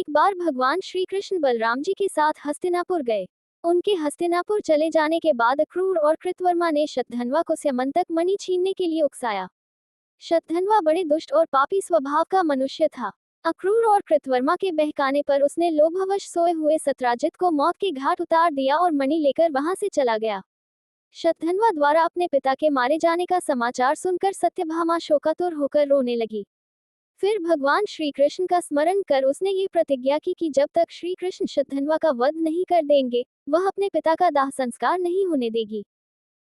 एक बार भगवान श्री कृष्ण बलराम जी के साथ हस्तिनापुर गए। उनके हस्तिनापुर चले जाने के बाद अक्रूर और कृतवर्मा ने शतधन्वा को स्यमंतक मणि छीनने के लिए उकसाया। शतधन्वा बड़े दुष्ट और पापी स्वभाव का मनुष्य था। अक्रूर और कृतवर्मा के बहकाने पर उसने लोभवश सोए हुए सत्राजित को मौत के घाट उतार दिया और मणि लेकर वहां से चला गया। शतधन्वा द्वारा अपने पिता के मारे जाने का समाचार सुनकर सत्यभामा शोकातुर होकर रोने लगी। फिर भगवान श्री कृष्ण का स्मरण कर उसने ये प्रतिज्ञा की कि जब तक श्री कृष्ण शतधन्वा का वध नहीं कर देंगे, वह अपने पिता का दाह संस्कार नहीं होने देगी।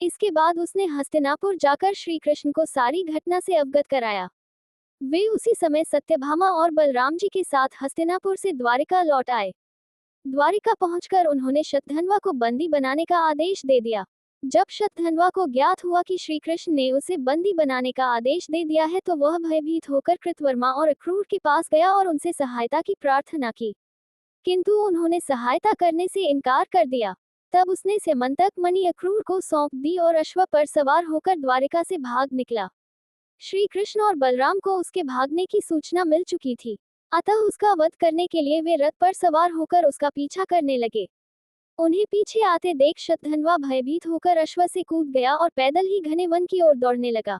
इसके बाद उसने हस्तिनापुर जाकर श्री कृष्ण को सारी घटना से अवगत कराया। वे उसी समय सत्यभामा और बलराम जी के साथ हस्तिनापुर से द्वारिका लौट आए। द्वारिका पहुंचकर उन्होंने शतधन्वा को बंदी बनाने का आदेश दे दिया। जब शतधन्वा को ज्ञात हुआ कि श्री कृष्ण ने उसे बंदी बनाने का आदेश दे दिया है तो वह भयभीत होकर कृतवर्मा और अक्रूर के पास गया और उनसे सहायता की प्रार्थना की, किंतु उन्होंने सहायता करने से इनकार कर दिया। तब उसने स्यमंतक मणि अक्रूर को सौंप दी और अश्व पर सवार होकर द्वारिका से भाग निकला। श्री कृष्ण और बलराम को उसके भागने की सूचना मिल चुकी थी, अतः उसका वध करने के लिए वे रथ पर सवार होकर उसका पीछा करने लगे। उन्हें पीछे आते देख शतधन्वा भयभीत होकर अश्व से कूद गया और पैदल ही घने वन की ओर दौड़ने लगा।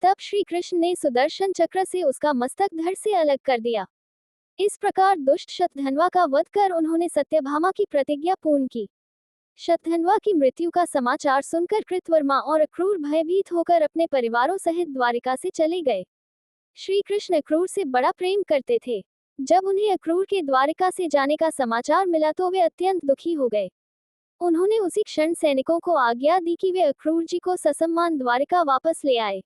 तब श्री कृष्ण ने सुदर्शन चक्र से उसका मस्तक धड़ से अलग कर दिया। इस प्रकार दुष्ट शतधन्वा का वध कर उन्होंने सत्यभामा की प्रतिज्ञा पूर्ण की। शतधन्वा की मृत्यु का समाचार सुनकर कृतवर्मा और अक्रूर भयभीत होकर अपने परिवारों सहित द्वारिका से चले गए। श्री कृष्ण अक्रूर से बड़ा प्रेम करते थे। जब उन्हें अक्रूर के द्वारिका से जाने का समाचार मिला तो वे अत्यंत दुखी हो गए। उन्होंने उसी क्षण सैनिकों को आज्ञा दी कि वे अक्रूर जी को ससम्मान द्वारिका वापस ले आए।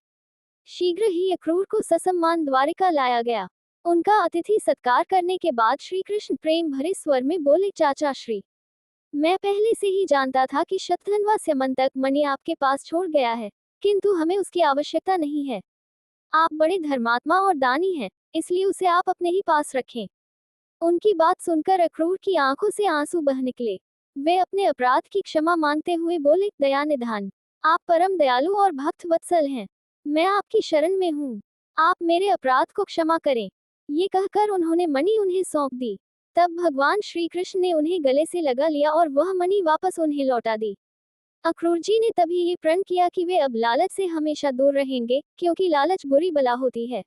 शीघ्र ही अक्रूर को ससम्मान द्वारिका लाया गया। उनका अतिथि सत्कार करने के बाद श्री कृष्ण प्रेम भरे स्वर में बोले, चाचा श्री, मैं पहले से ही जानता था कि शतधन्वा स्यमंतक मणि आपके पास छोड़ गया है, किंतु हमें उसकी आवश्यकता नहीं है। आप बड़े धर्मात्मा और दानी हैं, इसलिए उसे आप अपने ही पास रखें। उनकी बात सुनकर अक्रूर की आंखों से आंसू बह निकले। वे अपने अपराध की क्षमा मांगते हुए बोले, दया निधान, आप परम दयालु और भक्त वत्सल हैं। मैं आपकी शरण में हूँ, आप मेरे अपराध को क्षमा करें। ये कहकर उन्होंने मणि उन्हें सौंप दी। तब भगवान श्री कृष्ण ने उन्हें गले से लगा लिया और वह मणि वापस उन्हें लौटा दी। अक्रूर जी ने तभी ये प्रण किया कि वे अब लालच से हमेशा दूर रहेंगे, क्योंकि लालच बुरी बला होती है।